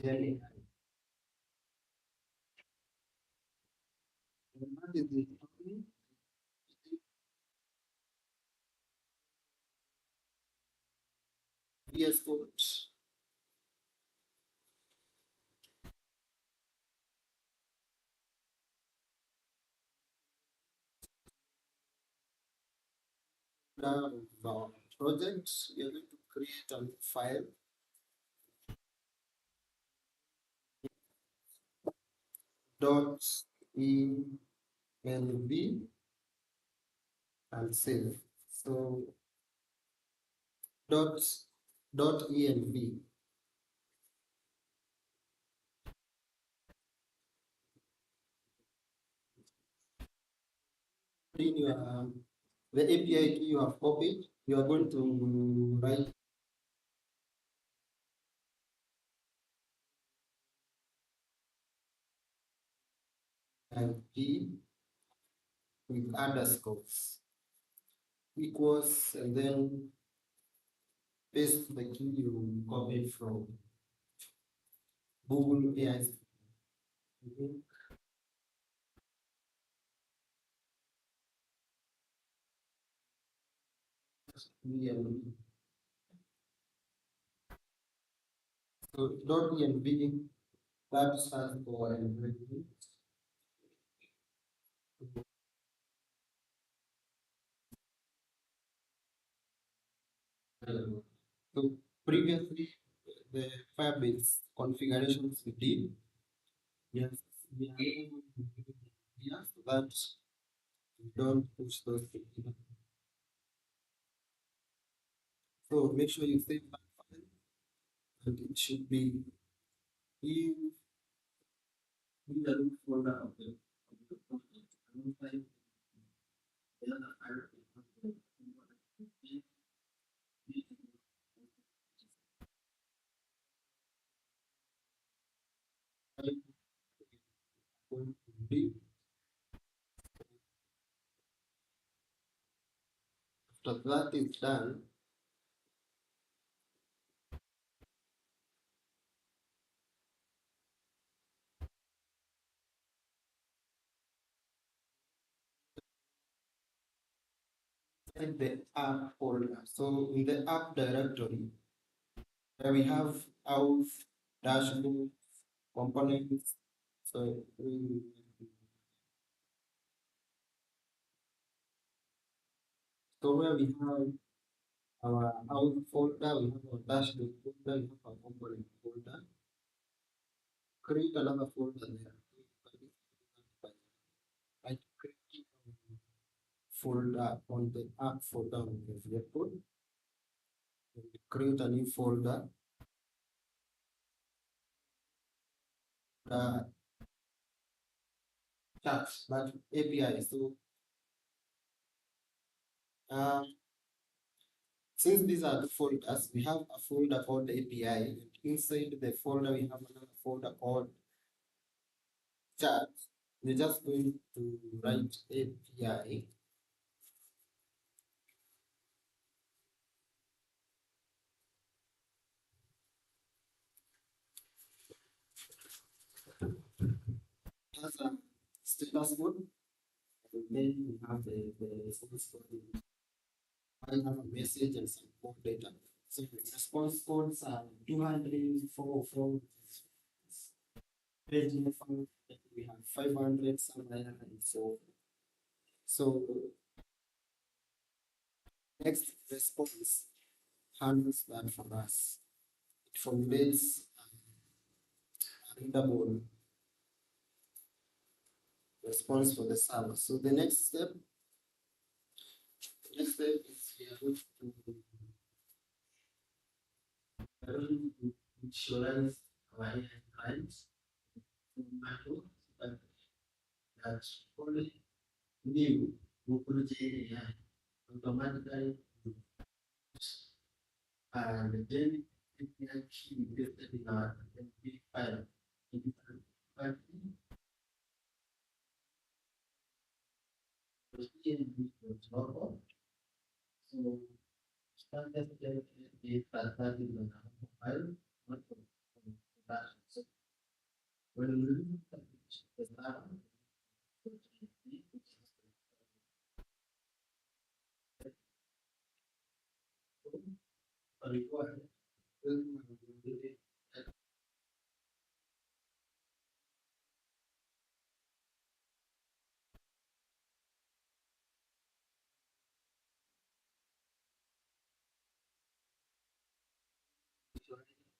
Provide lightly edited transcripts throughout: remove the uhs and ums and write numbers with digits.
Gen AI. And that is the only VS Code. The project, we are going to create a file dot env and save. So dot env. In your the API key you have copied, you are going to write p with underscores equals, and then paste the key you copied from Google AI. So .env, that stands for environment. So previously, the Firebase configurations we did, yes, we are able to do it here so that we don't push those things. So make sure you save that file, and it should be in the root folder of the project. I don't find the other file. After that is done, in the app folder. So in the app directory, where we have house, dashboard, components. So where we have our house folder, we have our dashboard folder, we have our component folder. Create another folder there. Right clicking on folder on the app folder on the vehicle. Create a new folder. Uh, Chat, that API. So um, since these are the folders, we have a folder called API, and inside the folder we have another folder called chat. We're just going to write API. As a status code, and then we have the response code. I have a message and some more data. So the response codes are 200, 404, page number, we have 500 somewhere, and so so next response handles that for us. It formulates a readable response for the server. So the next step is we are going to visualize our AI clients that only new Google AI automatically and then API key listed in our MP file. But it was normal. So standard is that in the file, not for that. So When we look at the start, required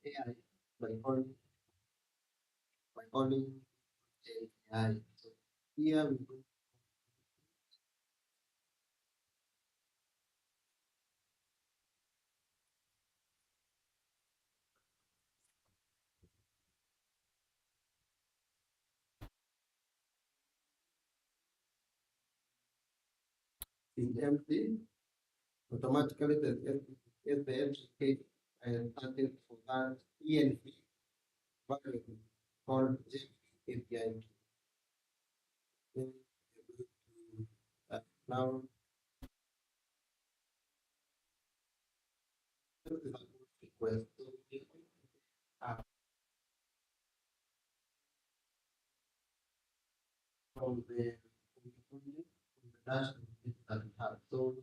AI by calling AI. So here we go in empty, automatically the entry page and started for that ENV value called API. Then we're going to now this is a push request. So we can from the dashboard that we have. So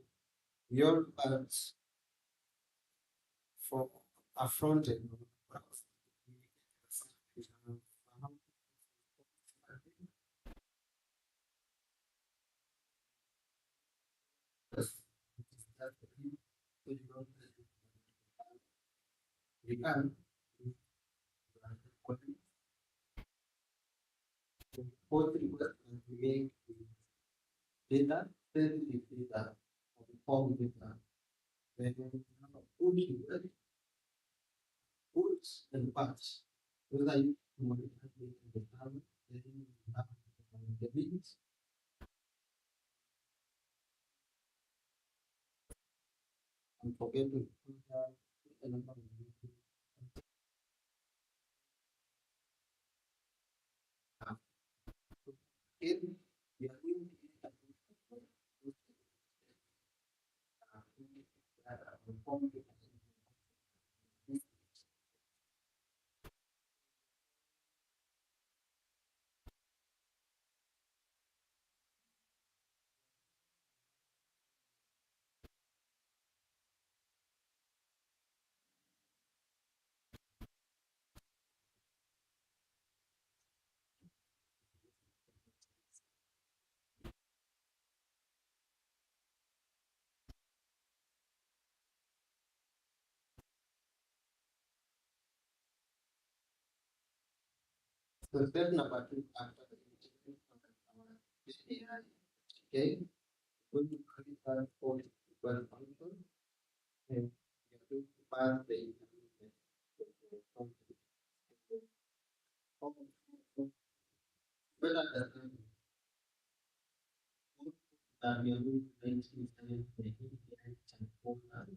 your parts for a front end browser, we have this, that's the key. So you don't you can post request and make data, sensitive data, or form data. Then you have a push request, push and patch. Those are used to modify data in the server. Then you have the links and forget to put the number of users. If we are going to use that form data, so step number two after the AI, okay, when you create that for well function, and you are going to pass the information from better understand what that we are going to write inside the API and folder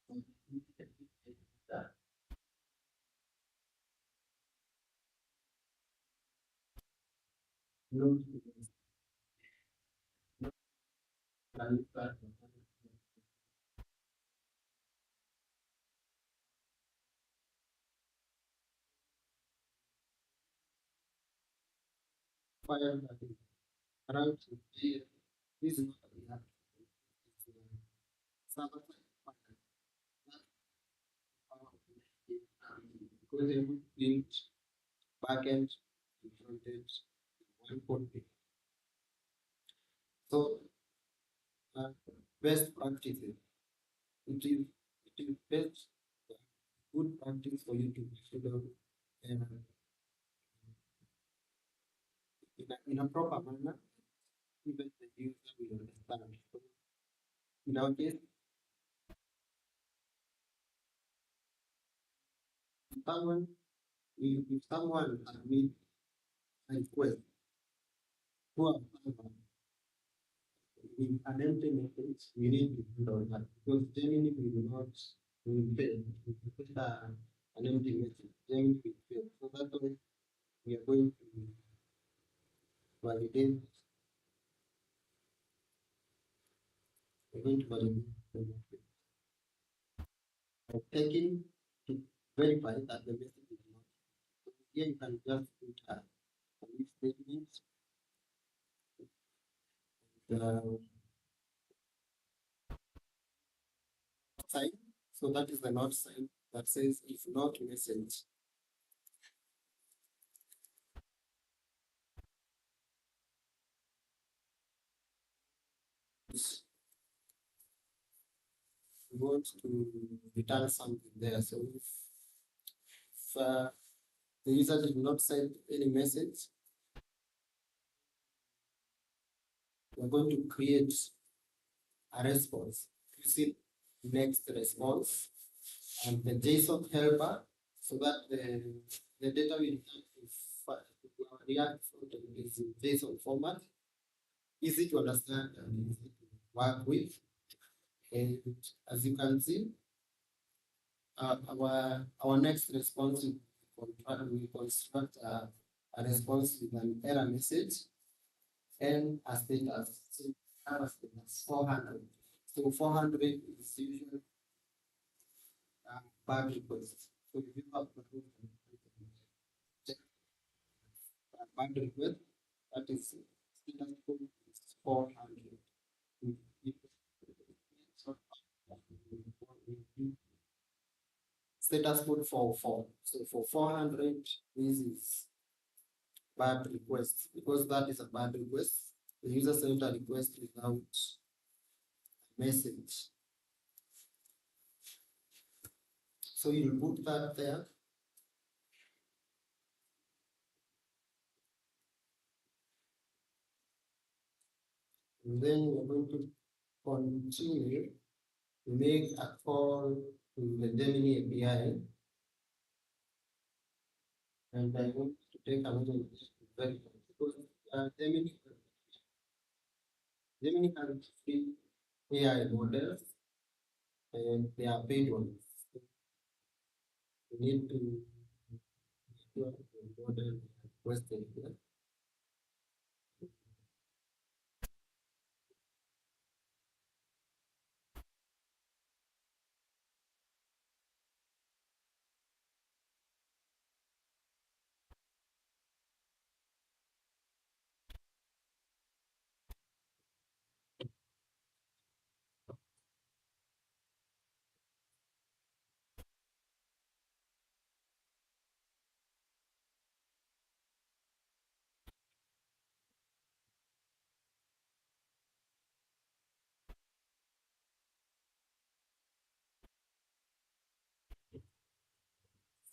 for the that load value platform file that is around to here. This is what we have. It's server side file. That's how because they would build backend and front end one code base. So uh, best practices. It is best good practice for you to consider in a proper manner, even the user will understand. So in our case, someone if someone admit a request to a server in an empty message, we need to handle that because Gemini will not will fail. If you put an empty message, Gemini will fail. So that's why we are going to validate, we're going to validate the message by taking to verify that the message is not. So here you can just put if they need the sign. So that is the not sign that says if not message. We want to return something there. So if the user did not send any message, we're going to create a response. You see next response and the JSON helper so that the data will react is in JSON format, easy to understand and easy to work with. And as you can see, our next response we construct a response with an error message and a status. So a status 400. So 400 is usually bad request. So if you have a bad request, that is status code is 400. Status code for 4. So for 400, this is bad request because that is a bad request. The user sent a request without message. So you put that there. And then we're going to continue to make a call to the Gemini API. And I want to take another to verify because Gemini has free AI models and they are paid ones. So we need to ensure the model requested here.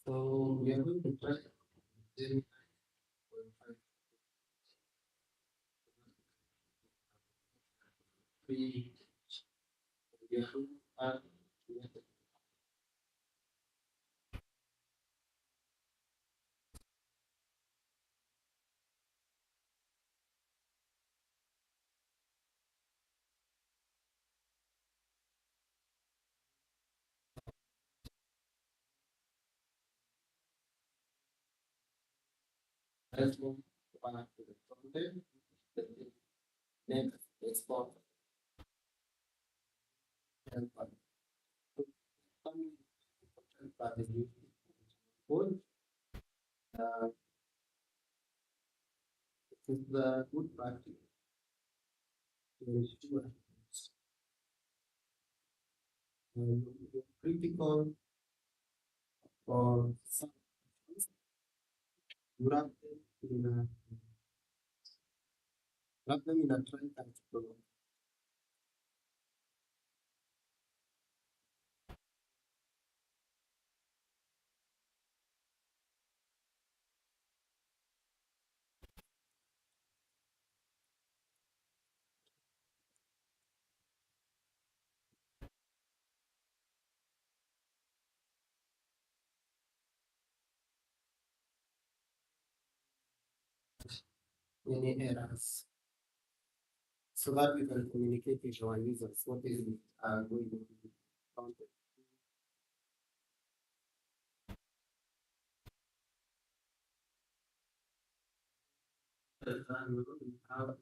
So we are going to try Gemini 1.5 free. We are going to add response back to the content. Next, export helper. So some helper is used code. It is the good practice to ensure critical or some you wrap them in a try catch program. Any errors so that we can communicate with our users what is going on. We have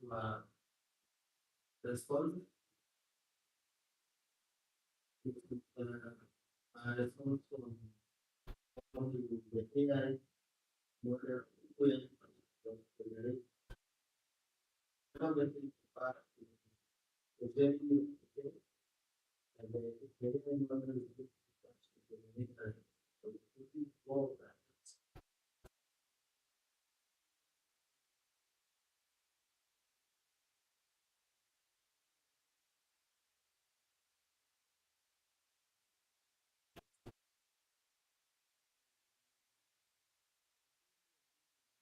response response from the AI model generate everything part is very and the very important is to generate so putting all that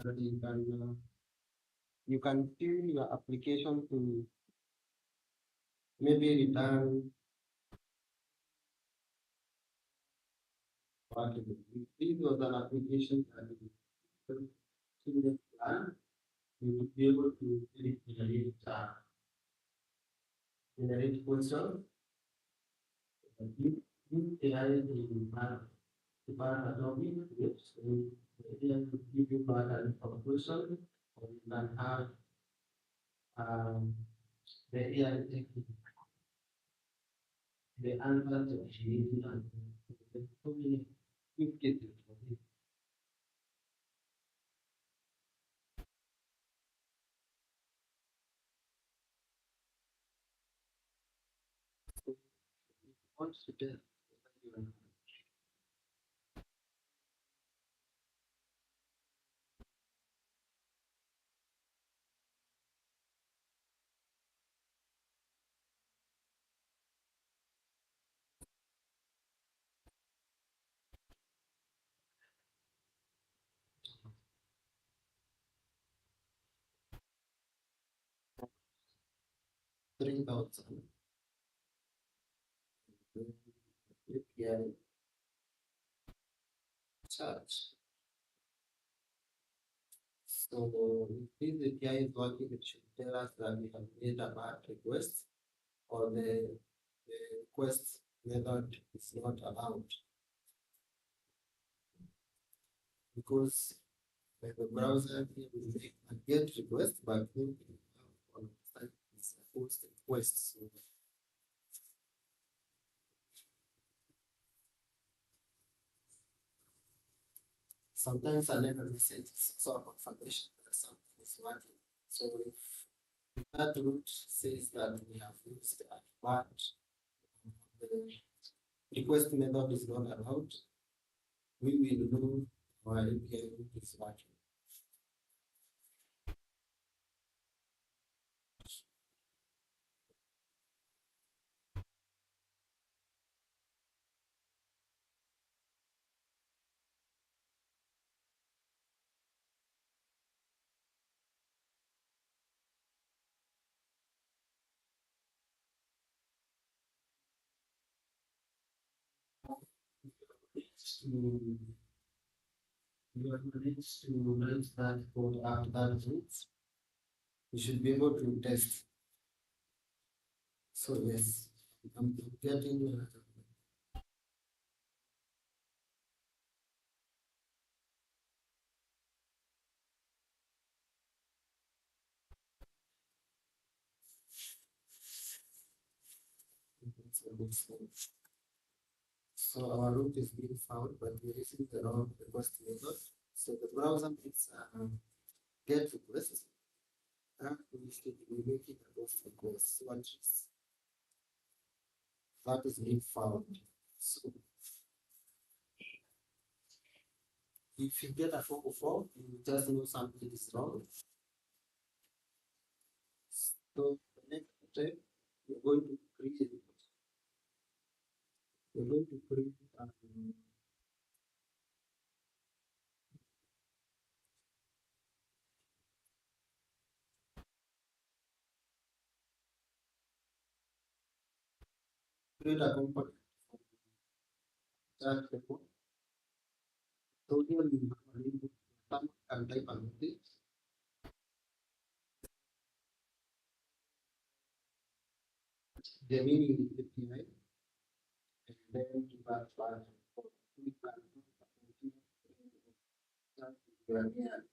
and you can tune your application to maybe return what it is. If this was an application that is student plan, you would be able to generate questions. And if AI is part of topic, which AI will give you part of question, or you can have um, the AI take the answer to achieve and so many use cases for this. So if you want to test whether you 3,000 API charge. So if this API is working, it should tell us that we have made a bad request or the request method is not allowed because the browser will make a get request, but then on the site it's a post request. So sometimes I never message sort of confirmation that something is working. So if that route says that we have used a bad the request method is not allowed, we will know our API route is working. To you are managed to write that code after that route, you should be able to test. So yes, I'm getting so our route is being found, but we're using the wrong request method. So the browser makes get request and we should be making a post request. So that is being found. So if you get a 404, you just know something is wrong. So the next step, you're going to create create a component that report. So here you have a input some and type of things. The meaning is API and then to that part we can do yeah.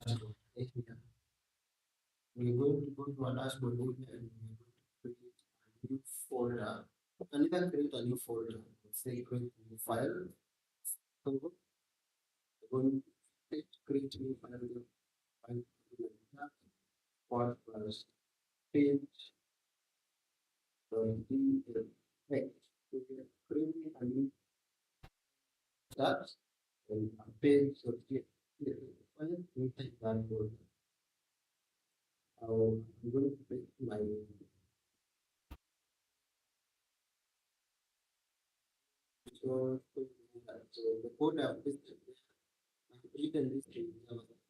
dashboard area. We're going to go to our dashboard area and we're going to create a new folder. You can either create a new folder, say create a new file. So we're going to create a new file. File what was page the text. So we are creating a new start and a page of the file inside that folder. I'm going to pick my so the code I've pasted I've written this in JavaScript.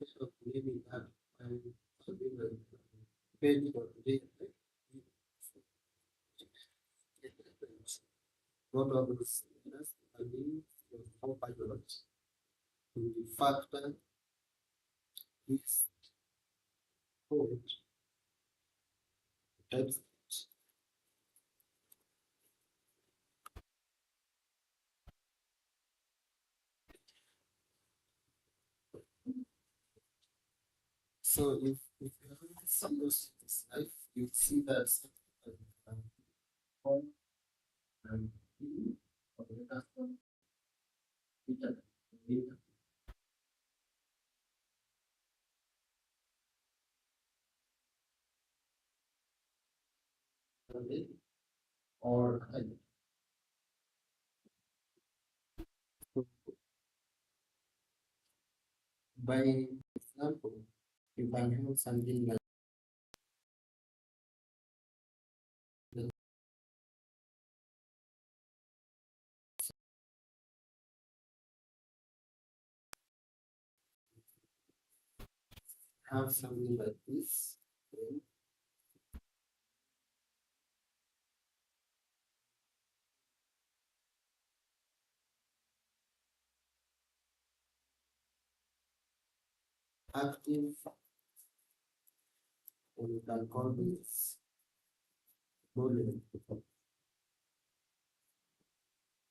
So maybe that I'm something like page for today. What are the signals I mean for pilots to factor this code types. So if you have some those things life, you see that all and of the custom data data or so by example, you can have something like the- have something like this. Then active, and you can call this boolean.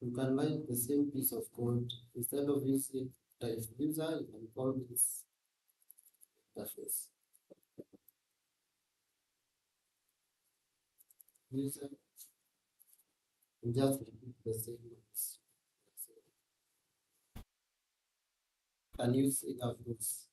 You can write the same piece of code instead of using type user, you can call this interface. User and just repeat the same ones. Can use either of those.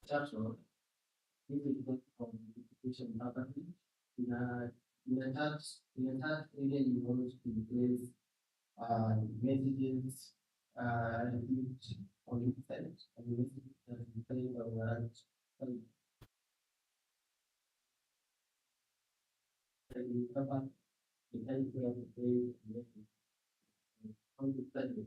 Chapter this is the communication happening. In a in a chat area you want to place messages which on internet and messages that you play around you cover the kind of play on the planet.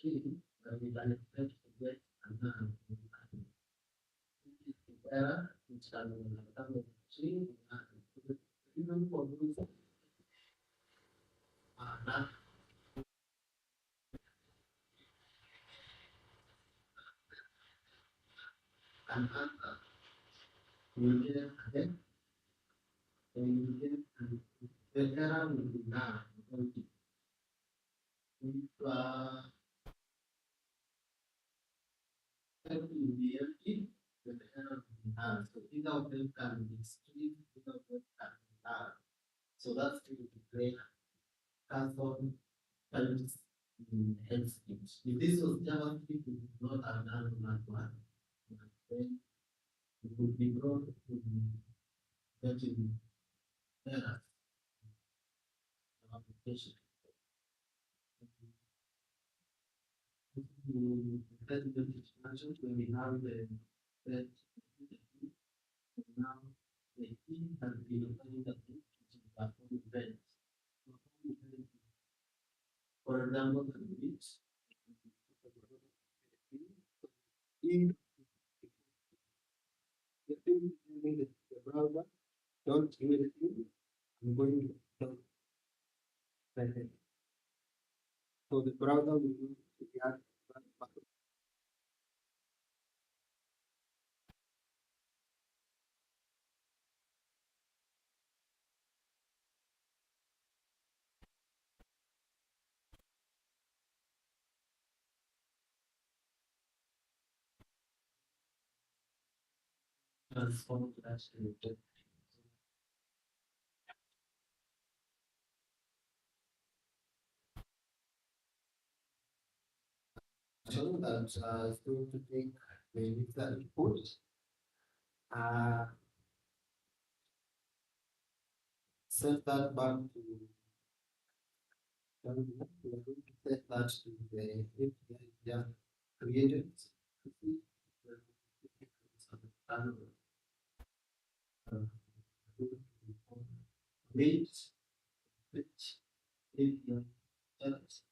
We can expect to get an error which can come to even for those not an you get then you get the error will be now. If will be empty, the error will be null. So either of them can be split, either of them can be null. So that's going to create custom times in head speech. If this was JavaScript, it would not have done that one. But then it would be brought to the getting errors in the application. The president is mentioned when we have the now the team has been assigned the which is platform events. Platform events, for example, the reach in the team using the browser, don't do anything. I'm going to tell the so the browser will use React. Transform to that related. So that is going to take the user input, uh, set that back to we are going to set that to the API just created. Read, which API just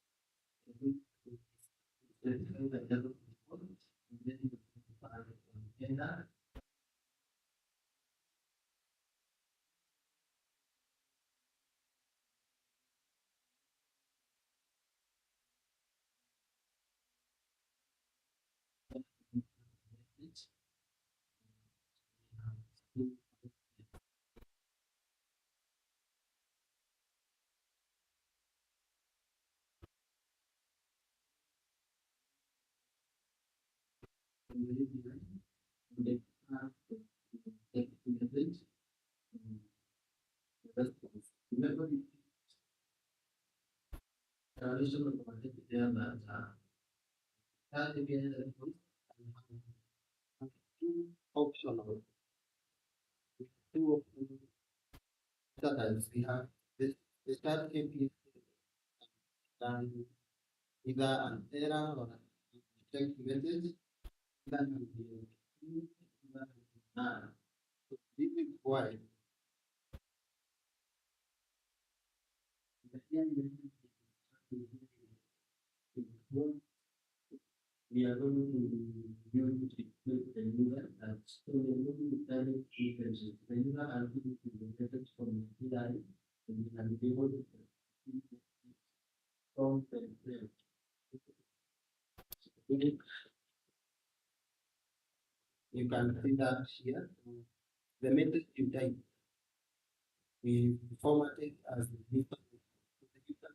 specify the level of performance, and then you can data. Remember, traditional market there that API have two optional, two optional types. We have this the start API and either an error or a check message, that will be none. So this is why the AI message is what we are going to use to create the user and so we are going to direct messages. The user are going to the message from the AI and we can be able to see from the you can see that here. The message you type we formatted as the user. So the user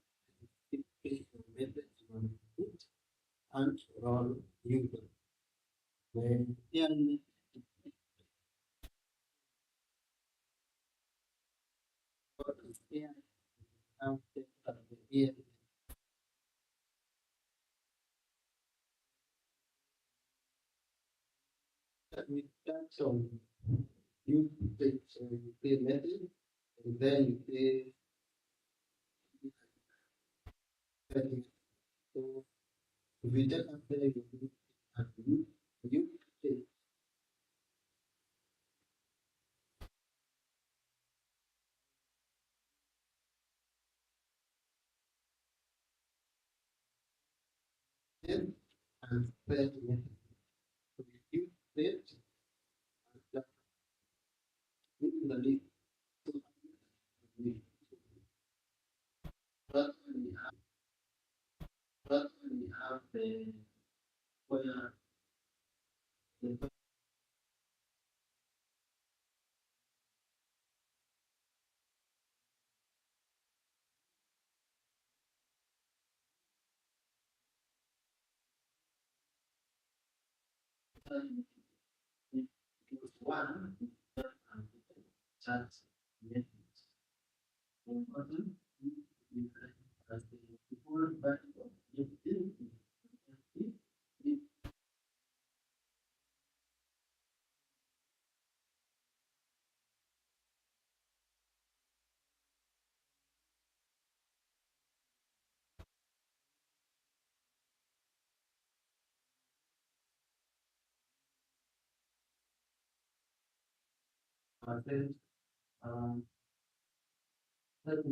is the message you want to put and run user. When AI is AI now set as the AI that we touch on you take you say message and then you say setting. So if we just after you do and you say then and set message. So you set and just in the list. So we but we have the where the It was one chat important as the before but it then um that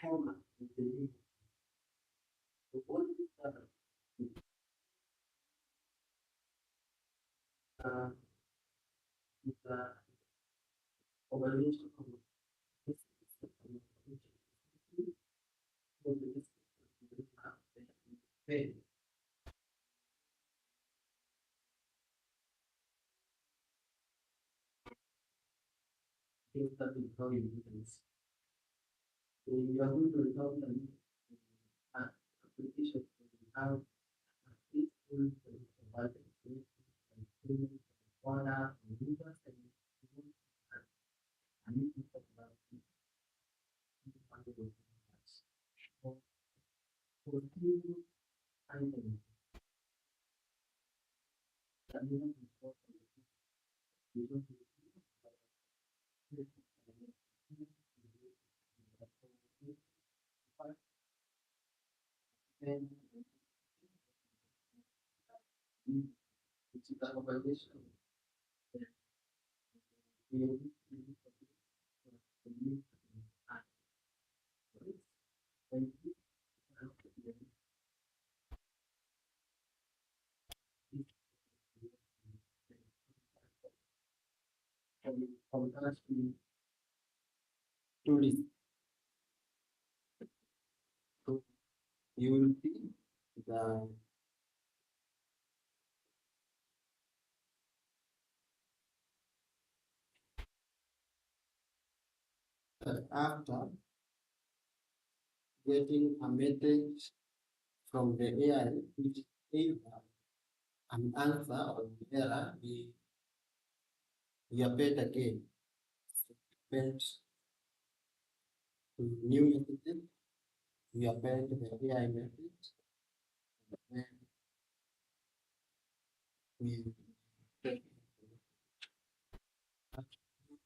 hammer the one uh, is overlation of this pain. Things that will tell you this. So you are going to resolve them application how peaceful environment water rivers and you can talk about for two items that you want to talk about then it's a conversation we contrast to this. So you will see that after getting a message from the AI, which is either an answer or an error, we append again. Append to new messages, we append the AI message, and we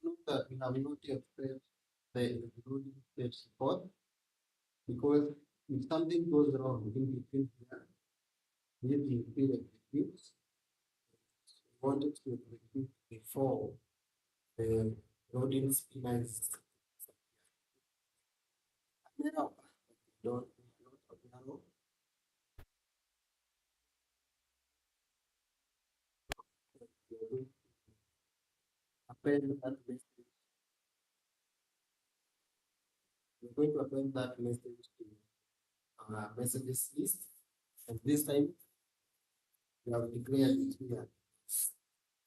note that we have not yet set the loading state support because if something goes wrong in between here, this will execute. We wanted to execute before the loading schema is don't not narrow. Append that message. We're going to append that message to our messages list. And this time we have declared it here.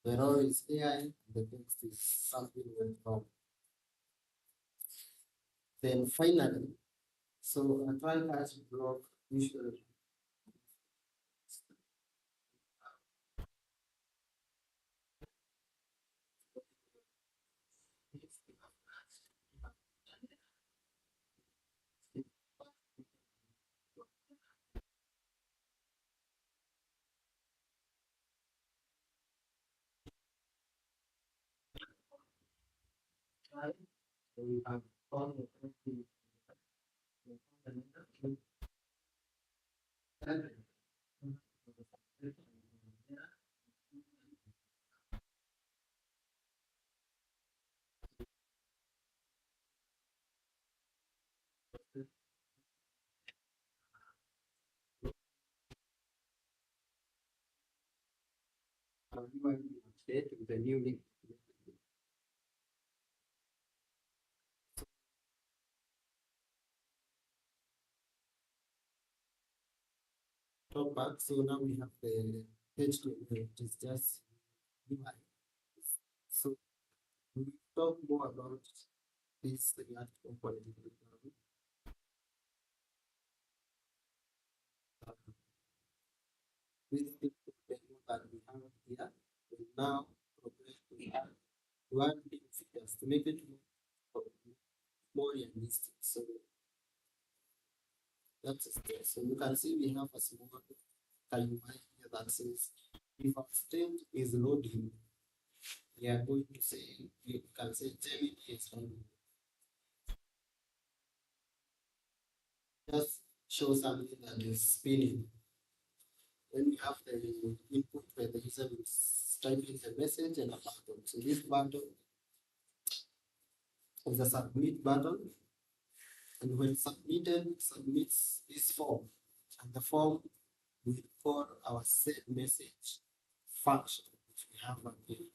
The error is AI and the text is something went wrong. Then finally, so a try catch block usually try. So we have all the update with the new link. Top back. So now we have the page to it is just UI. So We will talk more about this regard component. This is the demo that we have here. We now progress to add one big figures to make it more realistic. So that's a step. So you can see we have a small timeline here that says if our state is loading, we are going to say we can say Gemini is loading. Just show something that is spinning. Then we have the input where the user is typing the message and a button. So this button is a submit button, and when submitted, it submits this form, and the form will call our send message function, which we have up here.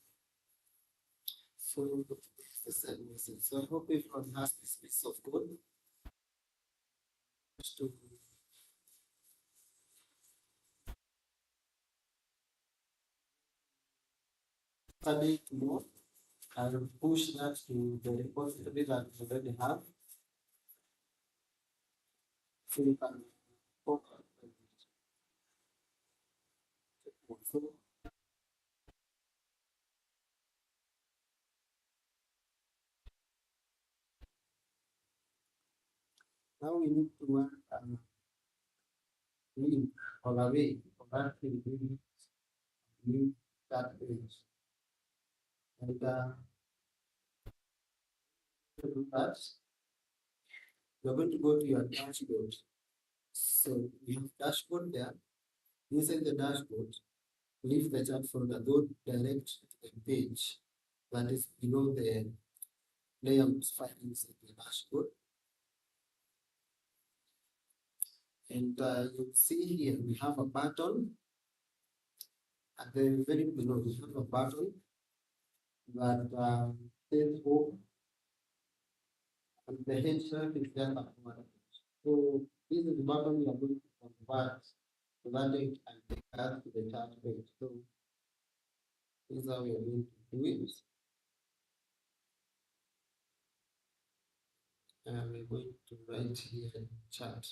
So this is the send message. So I hope everyone has this piece of code to study it more. I will push that to the repository that we already have. So you can focus. So now we need to work link or array for that link that page. And to do that, you're going to go to your dashboard. So we have dashboard there. Inside the dashboard, leave the chat folder, go direct to the page that is below the layout files in the dashboard. And you'll see here we have a button at the very below. We have a button that says home, and the headshot is just a command. So this is the button we are going to convert to that it and take us to the chat page. So this is how we are going to do it. And we're going to write here chat.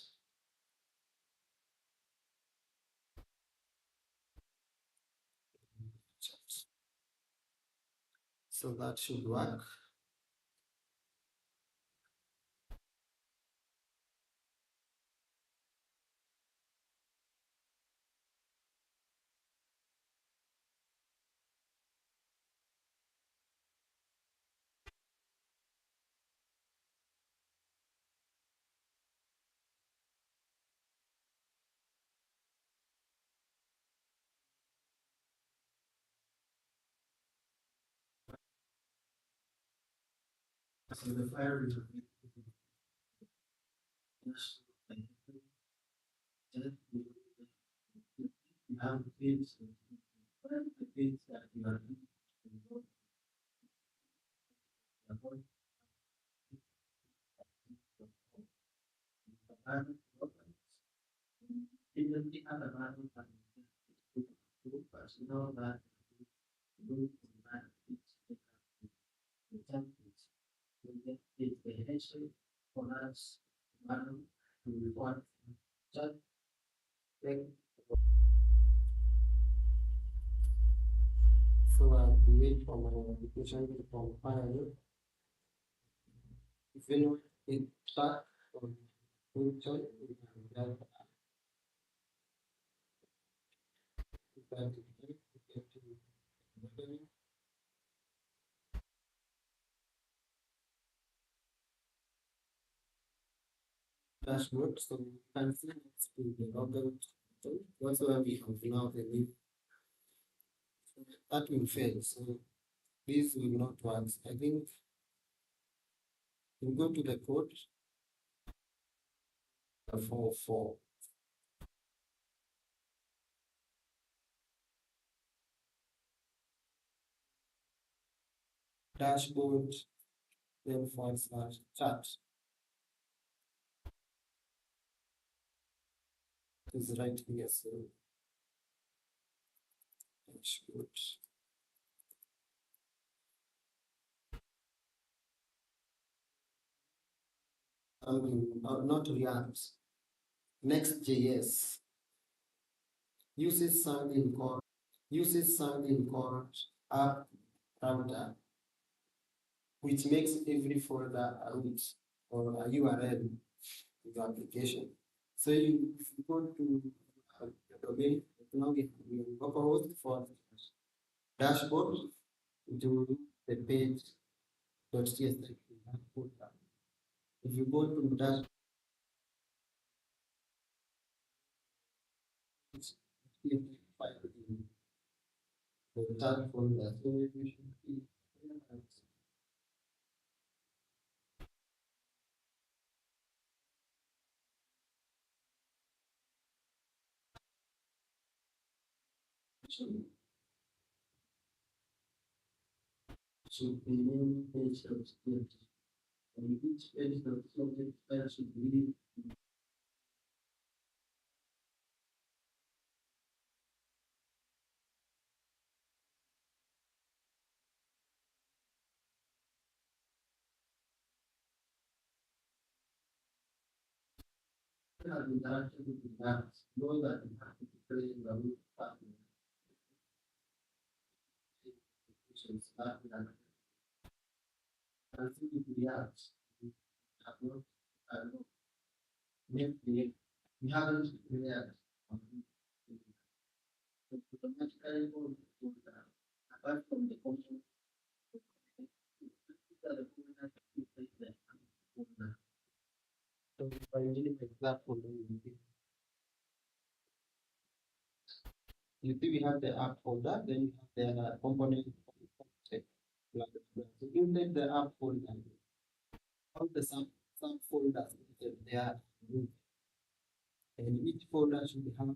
Chat. So that should work. So the file is just you have fields, the fields that you are even the other one you know that group that it's the templates. We get the history for us one to report just like so we wait for my application to compile. If anyone is stuck on function, we can get that dashboard. So you can see next to the logout. That's why we have now the new that will fail. So this will not work. I think you go to the code 4 dashboard then / chat is right here. So dashboard. something, not React. Next.js uses something called app router, which makes every folder a root or a URL to the application. So if you go to the domain, now we have localhost for dashboard to the page.tsx folder. If you go to dashboard, file in the tab folder, so you should be in page.tsx. And each page.tsx file should be interaction with the apps. Know that you have to create the root pattern applications that we are see with the apps. We have not made the we haven't created automatically go to the apart from the function the folder you take the folder. So if I really make that folder, you see we have the app folder, then you have the component. So inside the app folder, all the subfolders they are grouped, and each folder should have a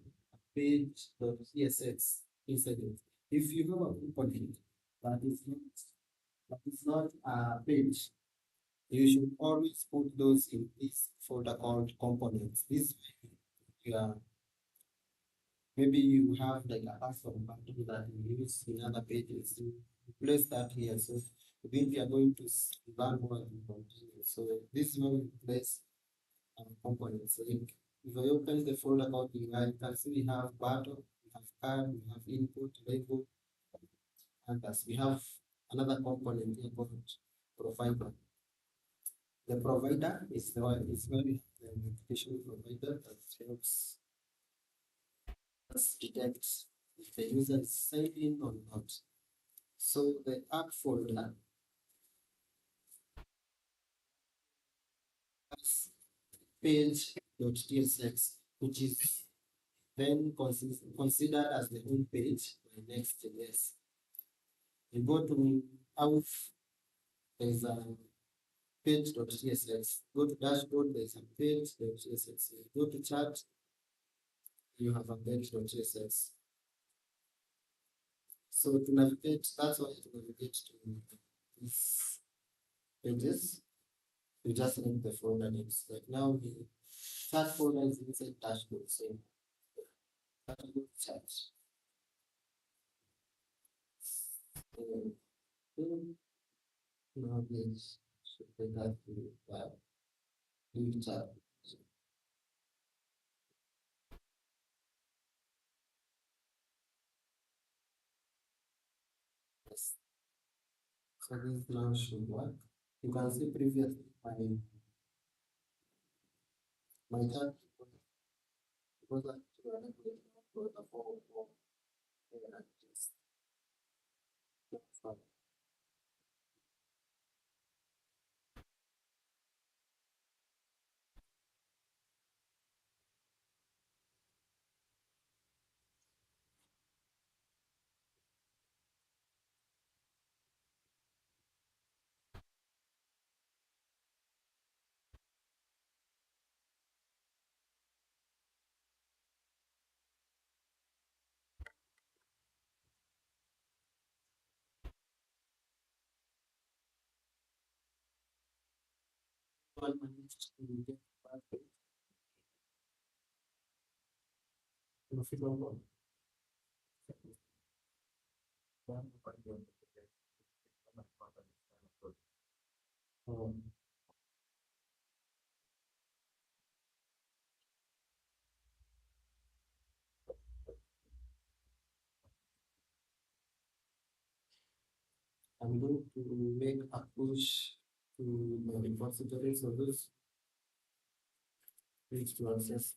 page.css inside it. If you have a component that is not a page, you should always put those in this folder called components. This way, you are, maybe you have like a custom button that you use in other pages. You place that here. So I think we are going to learn more and continue. So this is where we place components. So if I open the folder called UI, you can see we have button, we have card, we have input, label, and thus we have another component here called provider. The provider is where we have the notification provider that helps us detect if the user is signed in or not. So the app folder has page.tsx, which is then considered as the home page by Next.js. You go to out, there's a page.tsx. Go to dashboard, there's a page.tsx. Go to chat, you have a page.tsx. So to navigate, that's why to navigate to these pages, you just need the folder names. Like now the chat folder is inside dashboard, so dashboard chat. Now this should be that leave chat. Yes. So this now should work. You can see previously my chat was actually unable to upload the form and just one managed to get back to the figure one. Um, I'm going to make a push to the repository so those page to access.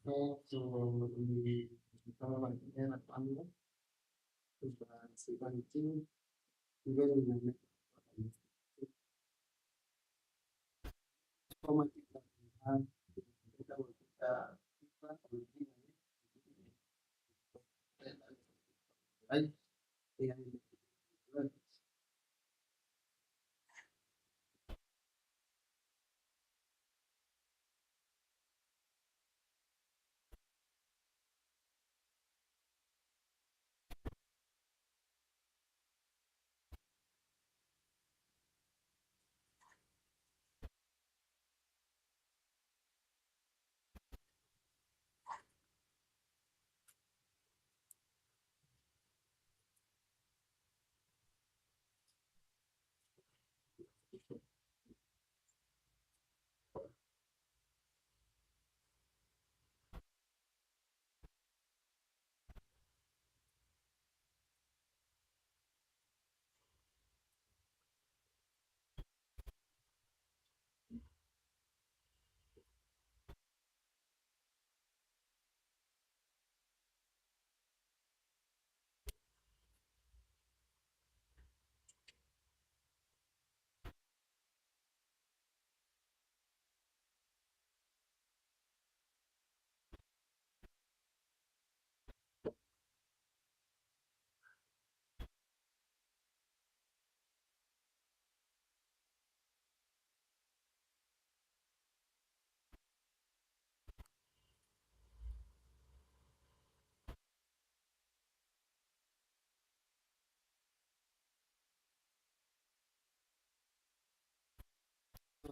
So we become an air panel to sequencing even formatting that we have data will be right.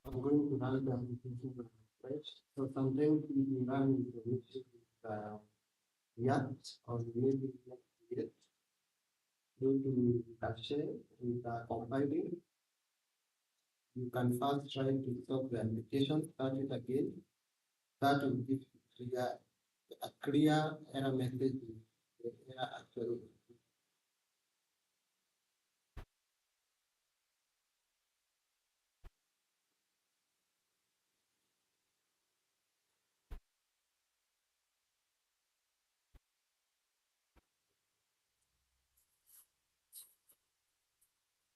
I'm going to run the application right. So sometimes we run information with React or maybe React due to capture with compiling. You can first try to stop the application, start it again. That will give clear, a clear error message